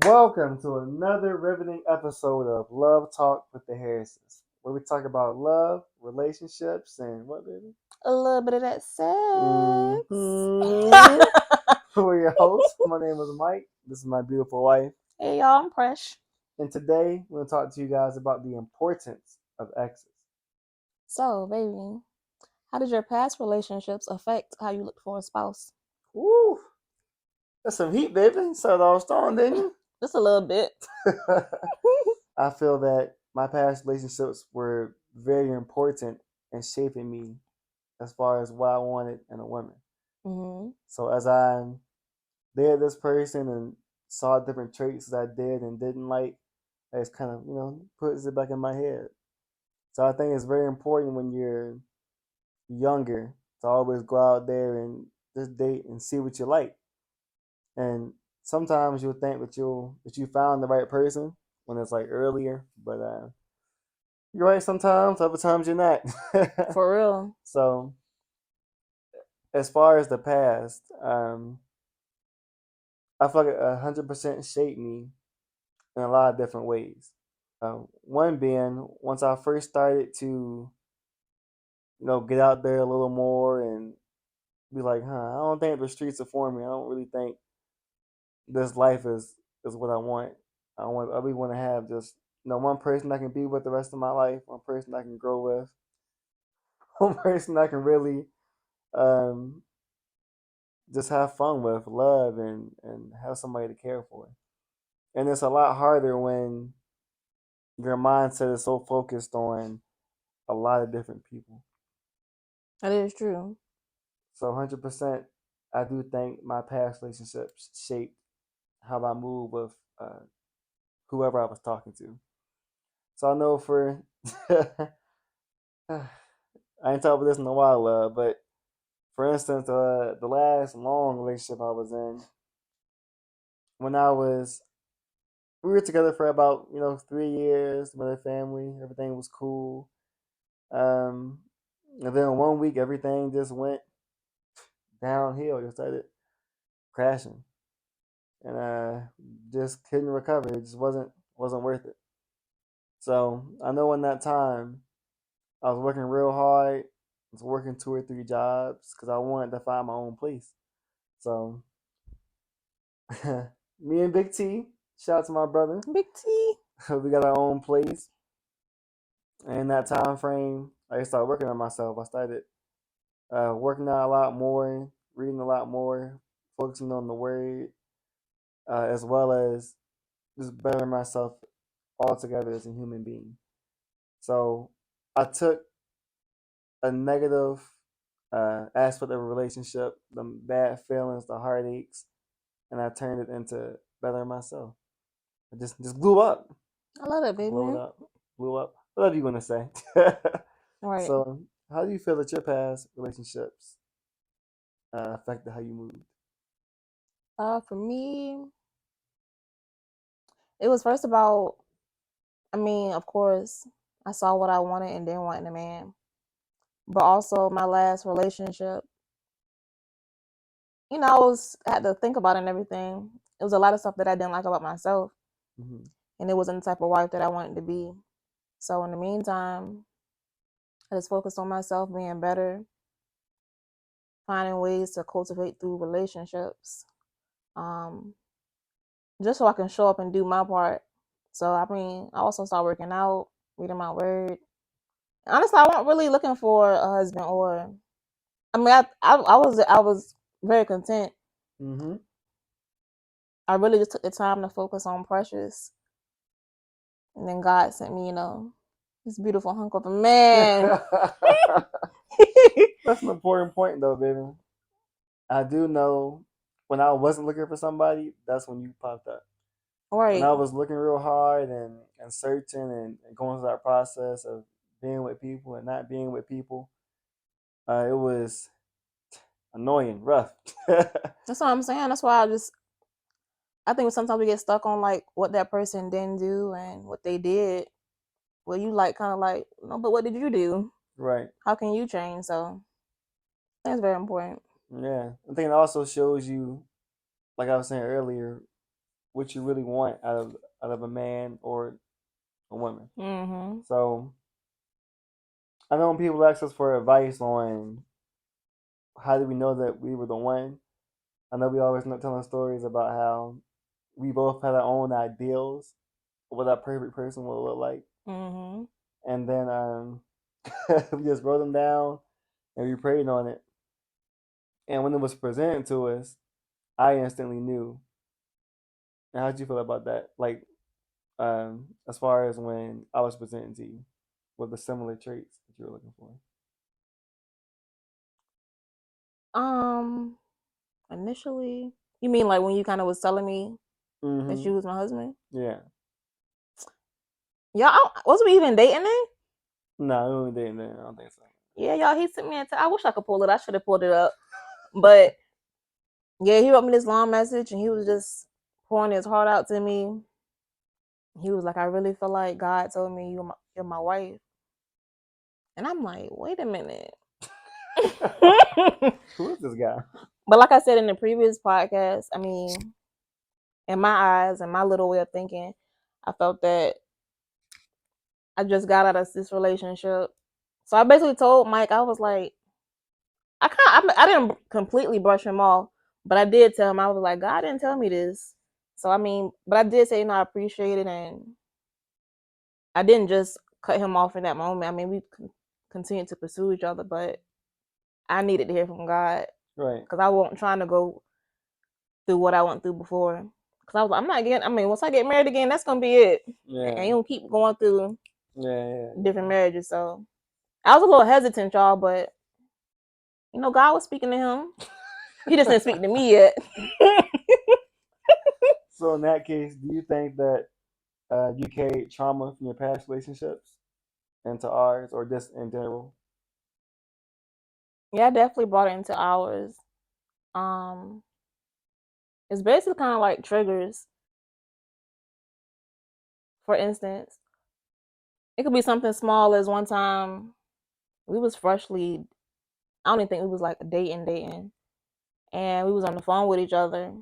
Welcome to another riveting episode of Love Talk with the Harrises, where we talk about love, relationships, and what, baby? A little bit of that sex. Mm-hmm. We're your hosts. My name is Mike. This is my beautiful wife. Hey y'all, I'm Presh. And today, we're going to talk to you guys about the importance of exes. So, baby, how did your past relationships affect how you look for a spouse? Woo! That's some heat, baby. Started off strong, didn't Just a little bit. you? I feel that my past relationships were very important in shaping me as far as what I wanted in a woman. Mm-hmm. So as I dated this person and saw different traits that I did and didn't like, I just kind of, puts it back in my head. So I think it's very important when you're younger to always go out there and just date and see what you like. And sometimes you'll think that you found the right person when it's like earlier, but you're right sometimes, other times you're not. For real. So as far as the past, I feel like 100% shaped me in a lot of different ways. One being once I first started to, get out there a little more and be like, I don't think the streets are for me. I don't really think this life is what I want. I really want to have just one person I can be with the rest of my life, one person I can grow with, one person I can really um, just have fun with, love, and have somebody to care for. And it's a lot harder when your mindset is so focused on a lot of different people. That is true. So 100%, I do think my past relationships shaped how I move with uh, whoever I was talking to. So I know for I ain't talked about this in a while, but for instance, the last long relationship I was in, when we were together for about 3 years with a family, everything was cool. Um, and then 1 week, everything just went downhill. Just started crashing, and just couldn't recover. It just wasn't worth it. So I know in that time I was working real hard. I was working 2 or 3 jobs because I wanted to find my own place. So me and Big T, shout out to my brother, Big T. we got our own place. And in that time frame, I started working on myself. I started working out a lot more, reading a lot more, focusing on the word, as well as just bettering myself altogether as a human being. So I took a negative aspect of a relationship, the bad feelings, the heartaches, and I turned it into bettering myself. I just blew up, I love it, blew it baby. up, blew up. Whatever you want to say. All right. So, how do you feel that your past relationships affected how you moved? For me, it was first about, of course, I saw what I wanted and didn't want in a man. But also my last relationship, I had to think about it and everything. It was a lot of stuff that I didn't like about myself, Mm-hmm. and it wasn't the type of wife that I wanted to be. So in the meantime, I just focused on myself being better, finding ways to cultivate through relationships, um, just so I can show up and do my part. So I also started working out, reading my word. Honestly, I wasn't really looking for a husband, or I was very content. Mm-hmm. I really just took the time to focus on Precious, and then God sent me, this beautiful hunk of a man. That's an important point, though, baby. I do know when I wasn't looking for somebody, that's when you popped up. When Right. I was looking real hard and searching and going through that process of being with people and not being with people, it was annoying, rough. That's what I'm saying. That's why I think sometimes we get stuck on like what that person didn't do and what they did. Well, you like kind of like, no, but what did you do? Right. How can you change? So I think it's very important. Yeah. I think it also shows you, like I was saying earlier, what you really want out of a man or a woman. Mhm. So I know when people ask us for advice on how do we know that we were the one, I know we always end telling stories about how we both had our own ideals of what that perfect person would look like, Mhm. and then we just wrote them down and we prayed on it. And when it was presented to us, I instantly knew. And how'd you feel about that? Like, as far as when I was presenting to you with the similar traits that you were looking for. Um, initially, you mean like when you kind of was telling me that Mm-hmm. you was my husband? Yeah. Y'all, was we even dating then? No, we didn't. I don't think so. Yeah, y'all. He sent me a. I wish I could pull it. I should have pulled it up, but yeah, he wrote me this long message, and he was just pouring his heart out to me. He was like, "I really feel like God told me you're my wife," and I'm like, "Wait a minute." Who is this guy? But like I said in the previous podcast, I mean, in my eyes and my little way of thinking, I felt that I just got out of this relationship. So I basically told Mike, I was like, I didn't completely brush him off, but I did tell him, I was like, God didn't tell me this. So I mean, but I did say, I appreciate it, and I didn't just cut him off in that moment. I mean, we continued to pursue each other, but I needed to hear from God Right. because I wasn't trying to go through what I went through before. Because I was like, I'm not getting. I mean, once I get married again, that's gonna be it, and Yeah. you don't keep going through Yeah. Yeah. different marriages. So I was a little hesitant, y'all, but God was speaking to him. He just didn't speak to me yet. So in that case, do you think that you carried trauma from your past relationships into ours, or just in general? Yeah, I definitely brought it into ours. Um, it's basically kind of like triggers. For instance, it could be something small as one time we was freshly. I don't even think we was like dating, and we was on the phone with each other.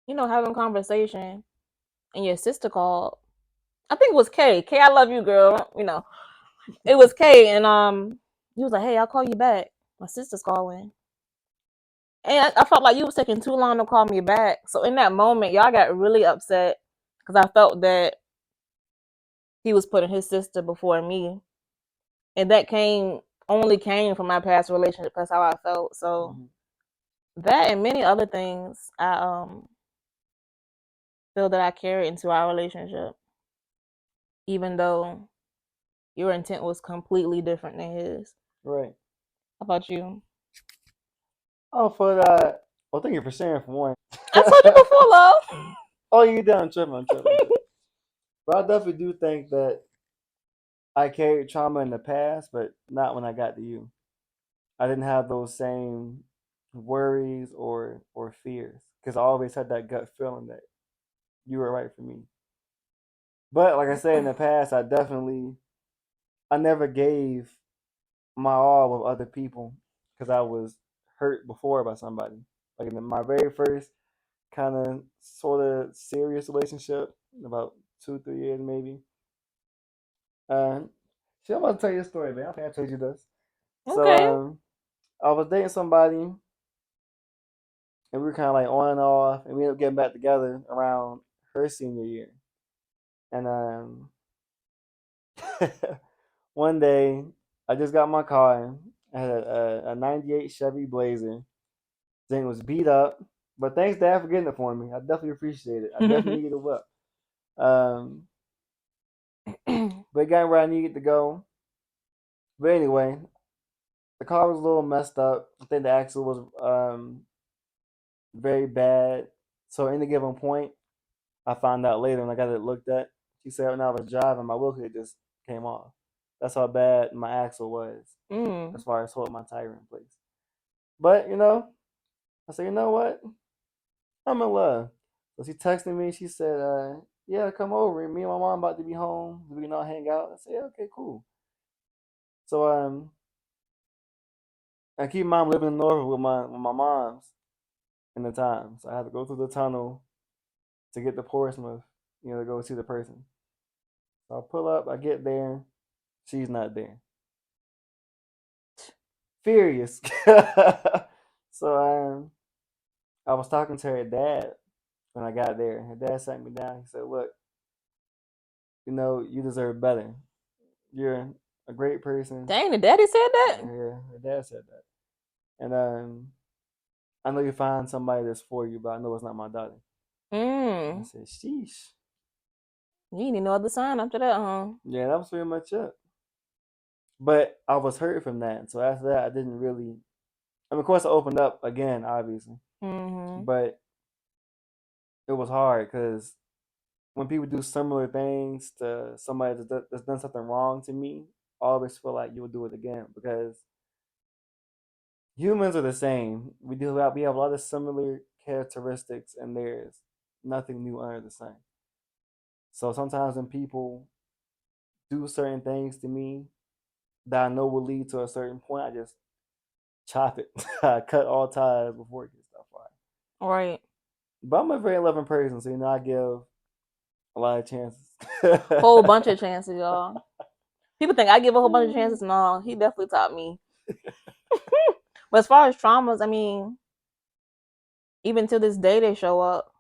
Having a conversation, and your sister called. I think it was Kay. Kay, I love you, girl. It was Kay, and he was like, "Hey, I'll call you back. My sister's calling." And I felt like you was taking too long to call me back. So in that moment, y'all got really upset because I felt that he was putting his sister before me, and that came from my past relationship. That's how I felt. So Mm-hmm. that and many other things, I feel that I carried into our relationship, even though your intent was completely different than his. Right. How about you? Oh, for that. Well, thank you for sharing for one. I told you before, love. Oh, you done? I'm tripping. But I definitely do think that I carried trauma in the past, but not when I got to you. I didn't have those same worries or fears because I always had that gut feeling that you were right for me. But like I said in the past, I never gave my all with other people because I was hurt before by somebody. Like in my very first kind of sort of serious relationship, about 2 3 years maybe. Uh, See, I'm about to tell you a story, man. I think I told you this. So Okay. I was dating somebody, and we were kind of like on and off, and we ended up getting back together around her senior year. And one day, I just got my car. I had a '98 Chevy Blazer. Thing was beat up, but thanks Dad for getting it for me. I definitely appreciate it. I definitely needed a whip. Um, but it got where I needed to go. But anyway, the car was a little messed up. I think the axle was very bad. So in a given point, I found out later when I got it looked at. She said when I was driving, my wheel kit just came off. That's how bad my axle was as Mm. far as holding my tire in place. But I said, you know what? I'm in love. So she texted me. She said, "Yeah, come over. Me and my mom about to be home. We can all hang out." I said, yeah, "Okay, cool." So I keep mom living in Norfolk with my moms in the time. So I had to go through the tunnel to get to Portsmouth, to go see the person. So I pull up, I get there, she's not there. Furious. So I was talking to her dad when I got there. Her dad sat me down. He said, "Look, you deserve better. You're a great person." Dang, the daddy said that? Yeah, her dad said that. And I know you find somebody that's for you, but I know it's not my daughter. I Mm. said, "Sheesh." You need no other sign after that, huh? Yeah, that was pretty much it. But I was hurt from that. So after that, I didn't really. I mean, of course, I opened up again, obviously, Mm-hmm. but it was hard because when people do similar things to somebody that's done something wrong to me, I always feel like you'll do it again because humans are the same. We have a lot of similar characteristics, and there's nothing new under the sun. So sometimes when people do certain things to me that I know will lead to a certain point, I just chop it. I cut all ties before it gets that far. Right. But I'm a very loving person, so I give a lot of chances. Whole bunch of chances, y'all. People think I give a whole bunch of chances. No, he definitely taught me. But as far as traumas, I mean, even to this day, they show up.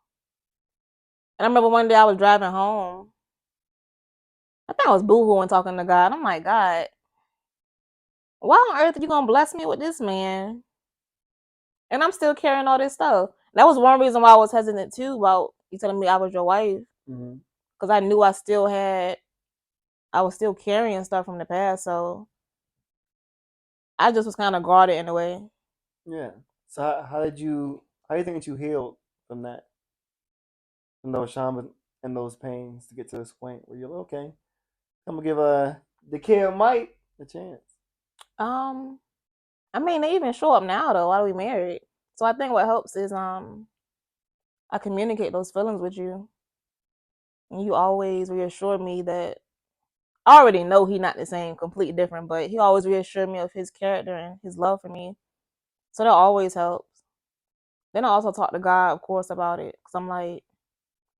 And I remember one day I was driving home. I think I was boohooing talking to God. I'm like, God, why on earth are you gonna bless me with this man? And I'm still carrying all this stuff. That was one reason why I was hesitant too about you telling me I was your wife, Hmm. because I knew I was still carrying stuff from the past. So I just was kind of guarded in a way. Yeah. So how do you think that you healed from that, from those shaman and those pains to get to this point where you're like, okay, I'm gonna give the kid Mike a chance. Um, I mean, they even show up now though while we married. So I think what helps is I communicate those feelings with you, and you always reassure me that I already know he not the same, completely different, but he always reassured me of his character and his love for me. So that always helps. Then I also talk to God, of course, about it because I'm like,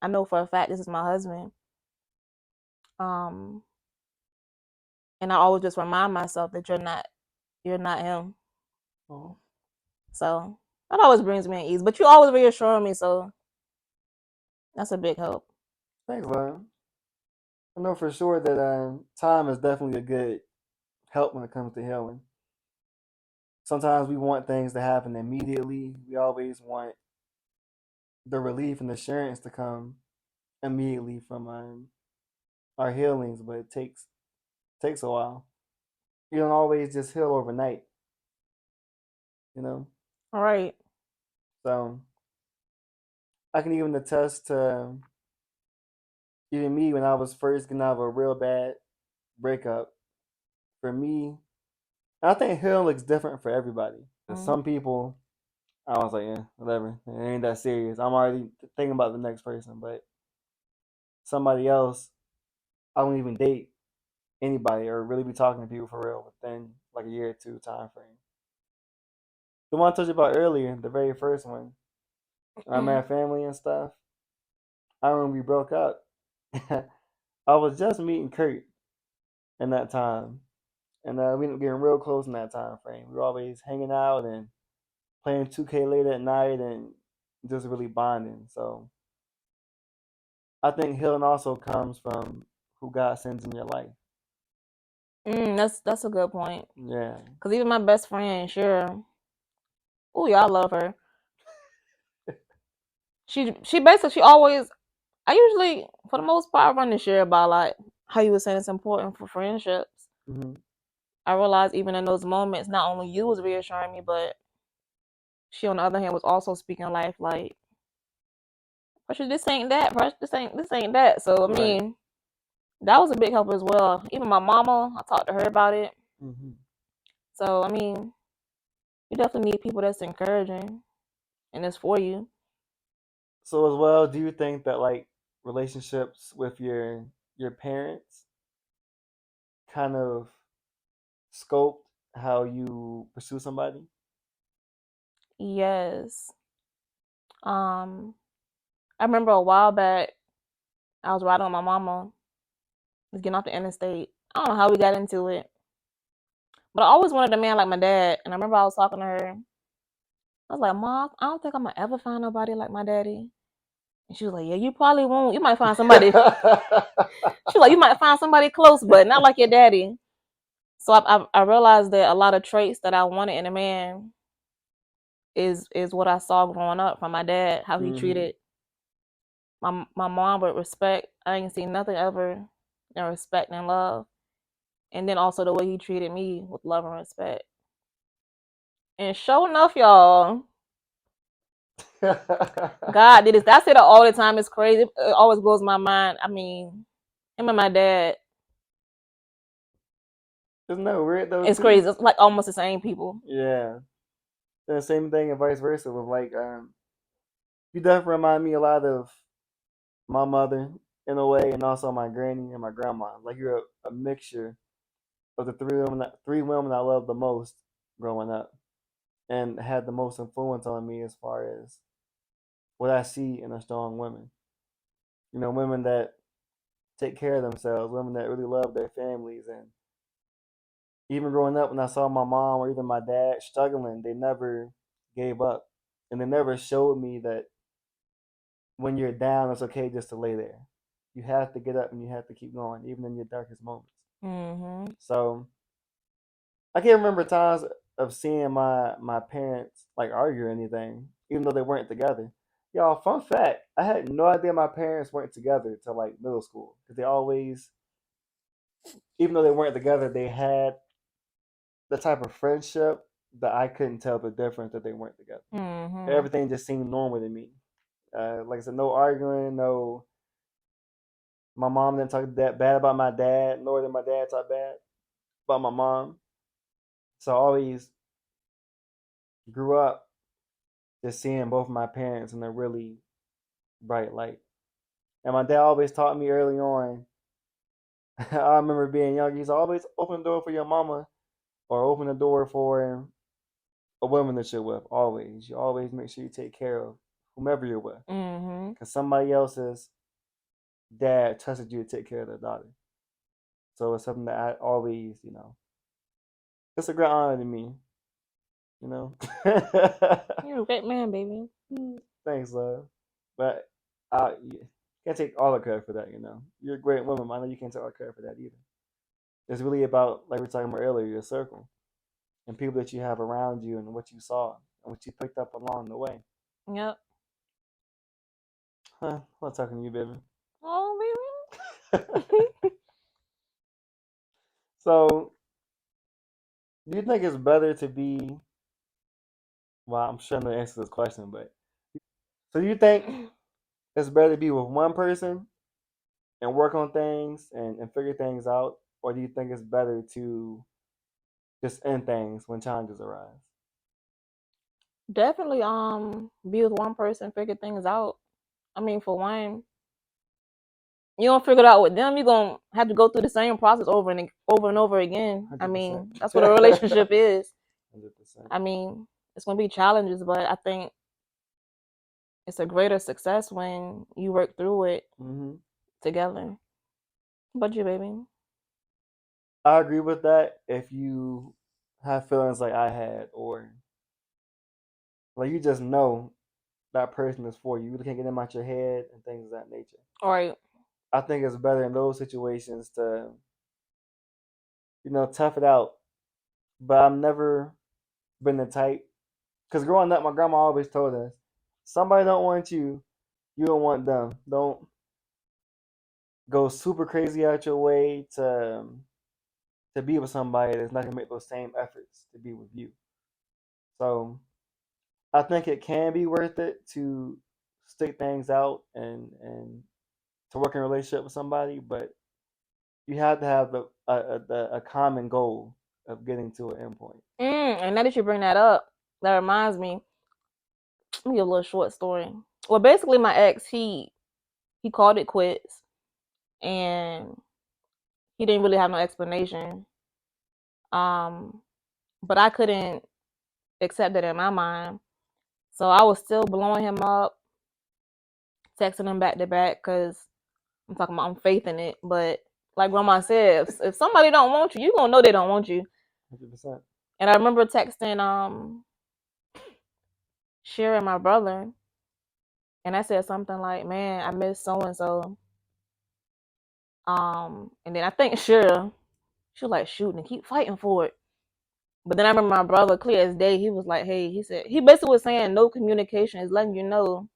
I know for a fact this is my husband. Um, and I always just remind myself that you're not him. Oh, So that always brings me at ease. But you always reassure me, so that's a big help. thanks, man. I know for sure that time is definitely a good help when it comes to healing. Sometimes we want things to happen immediately. We always want the relief and assurance to come immediately from our healings, but it takes a while. You don't always just heal overnight, you know. All right. So I can even attest to even me when I was first getting out of a real bad breakup. For me, I think healing looks different for everybody. For Mm. some people, I was like, yeah, whatever. It ain't that serious. I'm already thinking about the next person. But somebody else, I won't even date anybody or really be talking to people for real within like a year or two time frame. The one I told you about earlier, the very first one, when I met family and stuff, I remember we broke up. I was just meeting Kurt in that time. And we ended up getting real close in that time frame. We were always hanging out and playing 2K late at night and just really bonding. So I think healing also comes from who God sends in your life. That's a good point. Yeah. Cause even my best friend, sure. Oh yeah, I love her. She always. I usually, for the most part, run the share about like how you were saying it's important for friendships. Hmm. I realized even in those moments, not only you was reassuring me, but she on the other hand was also speaking life like, pressure, this ain't that, pressure, this ain't that. So I Right. mean, that was a big help as well. Even my mama, I talked to her about it. Hmm. So I mean, you definitely need people that's encouraging and it's for you. So as well, do you think that like relationships with your parents kind of scoped how you pursue somebody? Yes. Um, I remember a while back, I was riding with my mama, was getting off the interstate. I don't know how we got into it, but I always wanted a man like my dad. And I remember I was talking to her. I was like, Mom, I don't think I'm gonna ever find nobody like my daddy. And she was like, Yeah, you probably won't. You might find somebody. She was like, You might find somebody close, but not like your daddy. So I realized that a lot of traits that I wanted in a man is what I saw growing up from my dad, how he Hmm. treated my mom with respect. I ain't seen nothing ever than respect and love. And then also the way he treated me with love and respect. And sure enough, y'all, God did this. I say that all the time. It's crazy. It always blows my mind. I mean, him and my dad, Isn't that weird though it's too? crazy. It's like almost the same people. Yeah. The same thing and vice versa with like you definitely remind me a lot of my mother in a way and also my granny and my grandma. Like you're a mixture of the three women I loved the most growing up and had the most influence on me as far as what I see in a strong woman. You know, women that take care of themselves, women that really love their families and even growing up when I saw my mom or even my dad struggling, they never gave up. And they never showed me that when you're down, it's okay just to lay there. You have to get up and you have to keep going, even in your darkest moments. Mm-hmm. So I can't remember times of seeing my parents like argue or anything, even though they weren't together. Y'all, fun fact: I had no idea my parents weren't together till like middle school because they always, even though they weren't together, they had the type of friendship that I couldn't tell the difference that they weren't together. Mm-hmm. Everything just seemed normal to me. Like I said, no arguing, no. My mom didn't talk that bad about my dad, nor did my dad talk bad about my mom. So I always grew up just seeing both of my parents in a really bright light. And my dad always taught me early on. I remember being young. He's always open the door for your mama or open the door for a woman that you're with. Always, you always make sure you take care of whomever you're with, Mm-hmm. because somebody else's dad trusted you to take care of their daughter. So it's something that I always, it's a great honor to me. You know. You're a great man, baby. Thanks, love. But you can't take all the credit for that. You're a great woman. I know you can't take all the credit for that either. It's really about, like we were talking about earlier, your circle and people that you have around you and what you saw and what you picked up along the way. Yep. Huh? I'm talking to you, baby. Oh, So, do you think it's better to be? Well, I'm sure I'm gonna answer this question, but so do you think baby. it's better to be with one person and work on things and figure things out, or do you think it's better to just end things when challenges arise? Definitely be with one person, figure things out. I mean, for one, you don't figure it out with them, you're gonna have to go through the same process over and over again. I 100%. mean, that's what a relationship is. 100%. I mean, it's gonna be challenges, but I think it's a greater success when you work through it Hmm. together. But you, baby. I agree with that if you have feelings like I had, or like you just know that person is for you. You really can't get them out your head and things of that nature. All right. I think it's better in those situations to, tough it out. But I've never been the type, because growing up, my grandma always told us, somebody don't want you, you don't want them. Don't go super crazy out your way to be with somebody that's not gonna make those same efforts to be with you. So I think it can be worth it to stick things out and to work in a relationship with somebody, but you have to have a common goal of getting to an endpoint. And now that you bring that up, that reminds me. Let me give a little short story. Well, basically, my ex he called it quits, and he didn't really have no explanation. Um, but I couldn't accept that in my mind, so I was still blowing him up, texting them back to back because I'm talking about I'm faith in it. But like Grandma said, if somebody don't want you, you gonna know they don't want you. 100%. And I remember texting Shira, my brother, and I said something like, "Man, I miss so and so." And then I think Shira, she was like, "Shooting and keep fighting for it." But then I remember my brother, clear as day, he was like, "Hey," he said, he basically was saying, "No communication is letting you know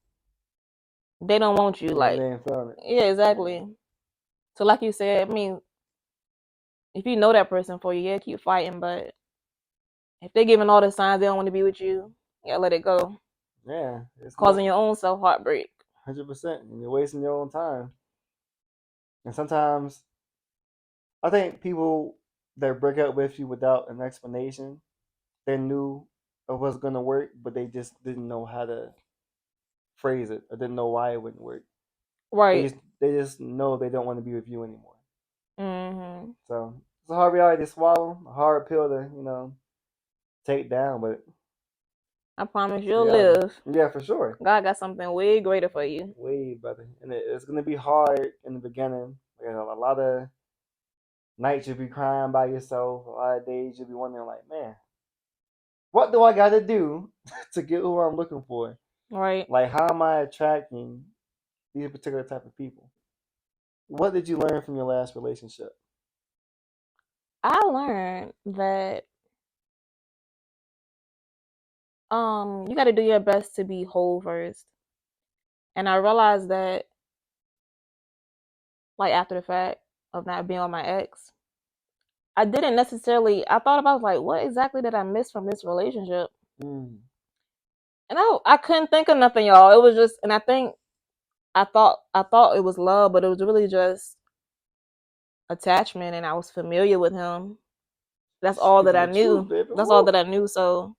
they don't want you." Yeah, Like, they ain't feeling it. yeah, exactly. So, like you said, I mean, if you know that person for you, yeah, keep fighting. But if they're giving all the signs they don't want to be with you, yeah, let it go, Yeah, it's not causing your own self heartbreak. 100%, and you're wasting your own time. And sometimes I think people that break up with you without an explanation, they knew it was gonna work, but they just didn't know how to phrase it or didn't know why it wouldn't work. They Right. just they just know they don't want to be with you anymore. Hmm. So it's a hard reality to swallow, a hard pill to take down, but I promise it's you'll reality. live. Yeah, for sure. God got something way greater for you. Way better, and it's gonna be hard in the beginning. Like, a lot of nights you'll be crying by yourself. A lot of days you'll be wondering, like, man, what do I got to do to get who I'm looking for? Right. Like, how am I attracting these particular type of people? What did you learn from your last relationship? I learned that you got to do your best to be whole first. And I realized that like after the fact of not being on my ex, I didn't necessarily. I thought about like what exactly did I miss from this relationship, Mm. and I couldn't think of nothing, y'all. It was just, and I think I thought it was love, but it was really just attachment, and I was familiar with him. That's all that Speaking I the truth, knew. baby. That's all Woo. that I knew. So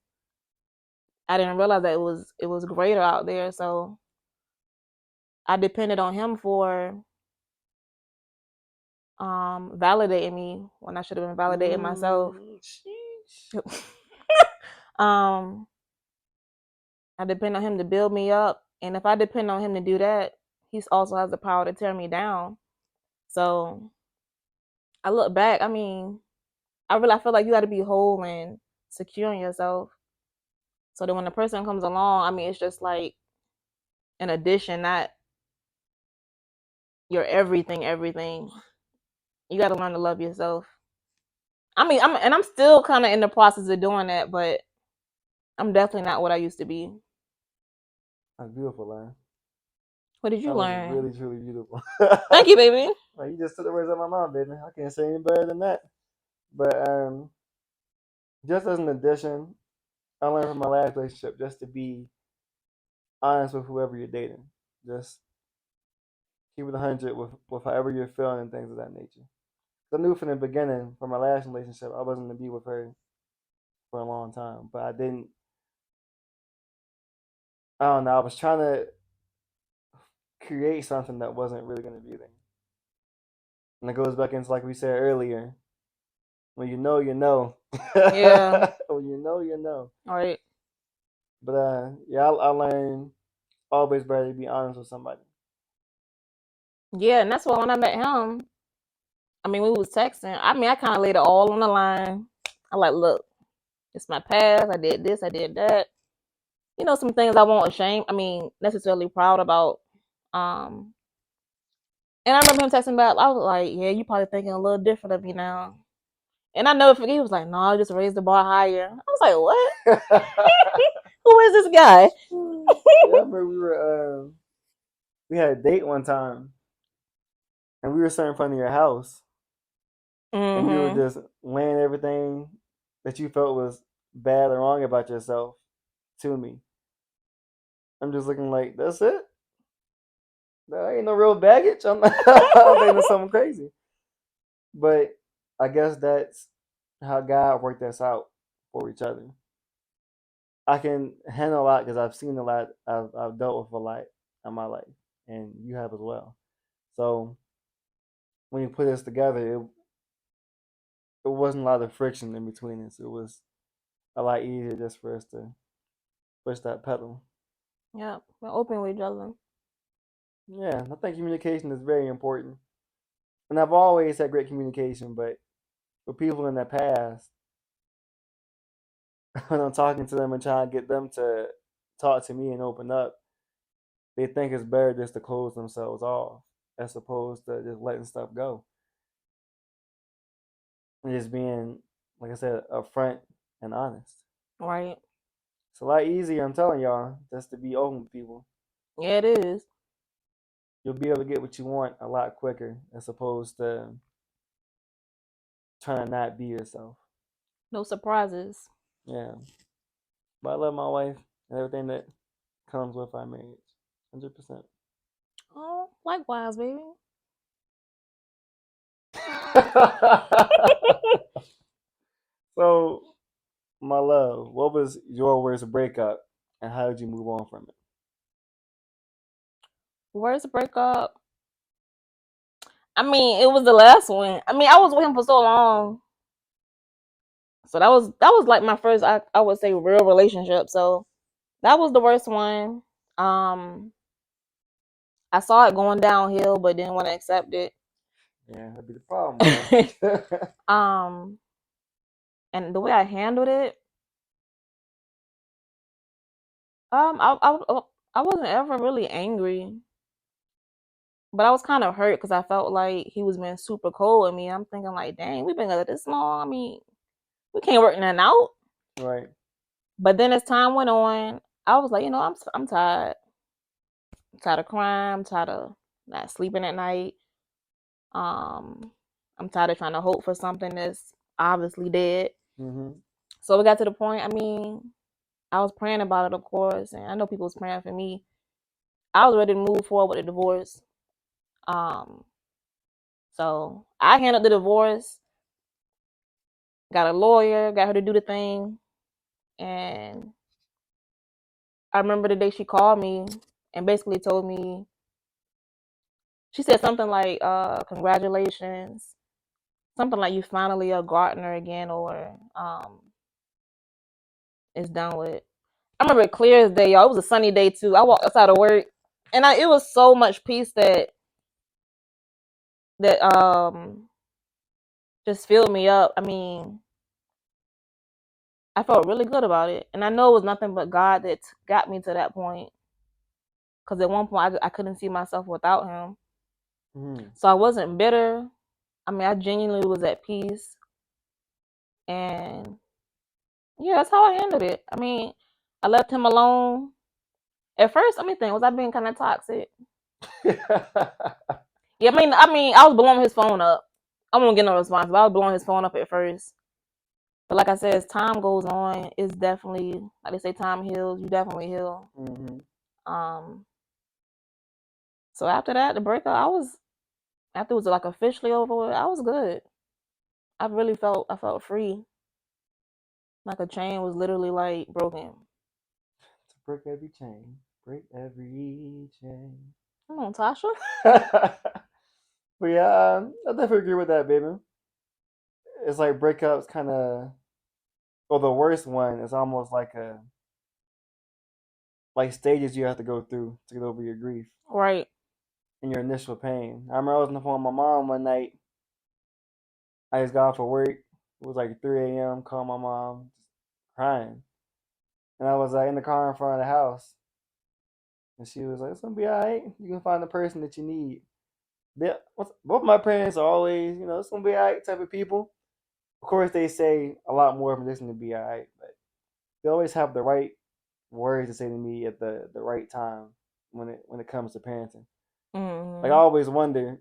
I didn't realize that it was greater out there. So I depended on him for validating me when I should have been validating myself. Sheesh. um I depend on him to build me up, and if I depend on him to do that, he also has the power to tear me down. So I look back. I mean, I feel like you got to be whole and secure in yourself, so that when the person comes along, I mean, it's just like an addition, not your everything. Everything you got to learn to love yourself. I mean, I'm still kind of in the process of doing that, but I'm definitely not what I used to be. That's beautiful, man. What did That you was learn? really, truly beautiful. Thank you, baby. Like, you just took the words out of my mouth, baby. I can't say any better than that. But just as an addition, I learned from my last relationship just to be honest with whoever you're dating. Just keep it 100 with however you're feeling and things of that nature. I knew from the beginning, from my last relationship, I wasn't going to be with her for a long time. But I didn't, I don't know, I was trying to create something that wasn't really going to be there. And it goes back into, like we said earlier, when you know, you know. Yeah. When you know, you know. All right. But yeah, I learned always better to be honest with somebody. Yeah, and that's why when I met him, I mean, we was texting. I mean, I kind of laid it all on the line. I like, look, it's my past. I did this. I did that. You know, some things I won't ashamed. I mean, necessarily proud about. Um, and I remember him texting back. I was like, yeah, you probably thinking a little different of me now. And I never forget. He was like, no, I just raised the bar higher. I was like, what? Who is this guy? Yeah, I remember we had a date one time, and we were sitting in front of your house, and you were Mm-hmm. just laying everything that you felt was bad or wrong about yourself to me. I'm just looking like, that's it? There ain't no real baggage. I'm thinking something crazy. But I guess that's how God worked us out for each other. I can handle a lot because I've seen a lot. I've dealt with a lot in my life, and you have as well. So when you put us together, it wasn't a lot of friction in between us. It was a lot easier just for us to push that pedal. Yeah, we're open with each other. Yeah, I think communication is very important. And I've always had great communication, but with people in the past, when I'm talking to them and trying to get them to talk to me and open up, they think it's better just to close themselves off as opposed to just letting stuff go and just being, like I said, upfront and honest. Right. It's a lot easier, I'm telling y'all, just to be open with people. Yeah, it is. You'll be able to get what you want a lot quicker as opposed to trying to not be yourself. No surprises. Yeah. But I love my wife and everything that comes with our marriage. 100%. Oh, likewise, baby. So, my love, what was your worst breakup and how did you move on from it? Worst breakup. I mean, it was the last one. I mean, I was with him for so long. So that was like my first I would say real relationship. So that was the worst one. Um I saw it going downhill but didn't want to accept it. Yeah, that'd be the problem, boy. um and the way I handled it, I wasn't ever really angry, but I was kind of hurt because I felt like he was being super cold with me. I'm thinking like, dang, we've been together this long. I mean, we can't work nothing out. Right. But then as time went on, I was like, I'm tired. I'm tired of crying. I'm tired of not sleeping at night. Um, I'm tired of trying to hope for something that's obviously dead. Mm-hmm. So we got to the point. I mean, I was praying about it, of course, and I know people was praying for me. I was ready to move forward with the divorce. Um, so I handled the divorce, got a lawyer, got her to do the thing, and I remember the day she called me and basically told me, she said something like, "Congratulations," something like you finally a gardener again, or it's done with. I remember it clear as day, y'all. It was a sunny day too. I walked outside of work, and it was so much peace that just filled me up. I mean, I felt really good about it, and I know it was nothing but God that got me to that point. Because at one point, I couldn't see myself without Him, Mm-hmm. so I wasn't bitter. I mean, I genuinely was at peace, and yeah, that's how I handled it. I mean, I left him alone. At first, let me think, was I being kind of toxic? Yeah, I mean, I was blowing his phone up. I won't get no response, but I was blowing his phone up at first. But like I said, as time goes on, it's definitely like they say, time heals. You definitely heal. Mm-hmm. Um, so after that, the breakup, after it was like officially over with, I was good. I felt free. Like a chain was literally like broken. To break every chain, break every chain. Come on, Tasha. But yeah, I definitely agree with that, baby. It's like breakups kind of, well, the worst one is almost like stages you have to go through to get over your grief Right. and your initial pain. I remember I was on the phone with my mom one night. I just got off of work. It was like 3 a.m. Called my mom, crying, and I was like in the car in front of the house, and she was like, "It's gonna be all right. You can find the person that you need." Both my parents are always, it's gonna be all right type of people. Of course, they say a lot more than this to be all right, but they always have the right words to say to me at the right time when it comes to parenting. Like I Hmm. always wonder,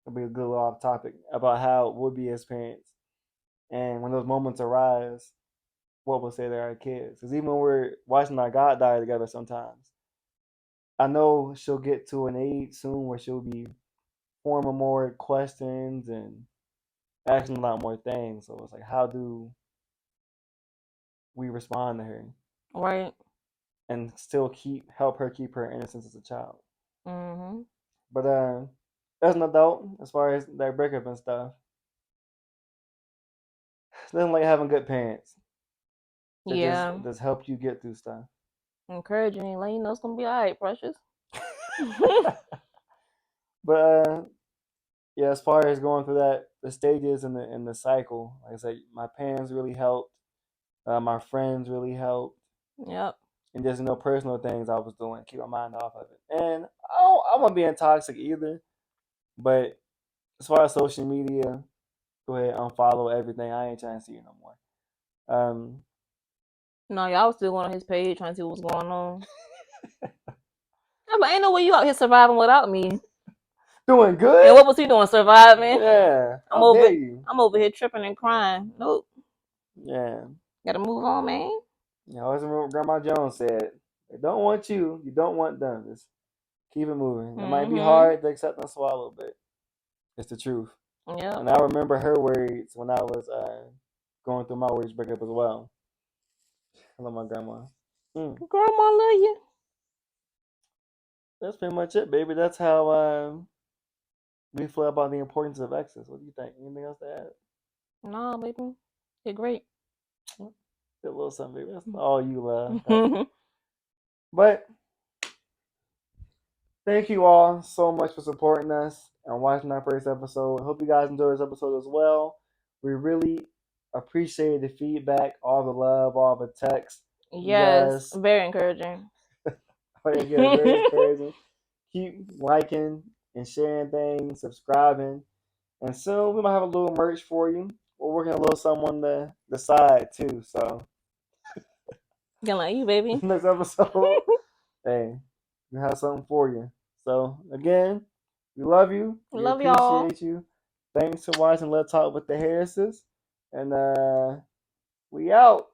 it'll be a good little off topic about how it would be as parents, and when those moments arise, what we'll say to our kids. Because even when we're watching our goddaughter together, sometimes I know she'll get to an age soon where she'll be forming more questions and asking a lot more things. So it's like, how do we respond to her Right. and still help her keep her innocence as a child? Hmm. But as an adult, as far as that breakup and stuff, it's nothing like having good parents that Yeah. just help you get through stuff. Encouraging you, letting you know it's gonna be all right, precious. But yeah, as far as going through the stages and the cycle, like I said, my parents really helped. My friends really helped, Yep. and just personal things I was doing, keep my mind off of it. And I won't be toxic either, but as far as social media, go ahead unfollow everything. I ain't trying to see you no more. Um, No, y'all was still going on his page trying to see what was going on. Yeah, but ain't no way you out here surviving without me. doing And good. what was he doing? Surviving? Yeah, I'm how over dare you? I'm over here tripping and crying. Nope. Yeah, Gotta move on, man. you know, as Grandma Jones said, they don't want you, you don't want them. Just keep it moving. It might be Mm-hmm. hard to accept and swallow, but it's the truth. Yep. And I remember her words when I was going through my worst breakup as well. I love my grandma. Mm. Grandma love you. That's pretty much it, baby. That's how we feel about the importance of exes. What do you think? Anything else to add? Nah, baby. You're great. A little something, baby. That's all you love. But thank you all so much for supporting us and watching our first episode. I hope you guys enjoyed this episode as well. We really appreciate the feedback, all the love, all the text. You Yes. guys, Very encouraging. again, very encouraging. Keep liking and sharing things, subscribing. And soon we might have a little merch for you. We're working a little something on the side too. So Gonna like you, baby. next episode, hey, we have something for you. So again, we love you. We Love y'all. appreciate you. Thanks for watching Let's Talk with the Harrises. And we out.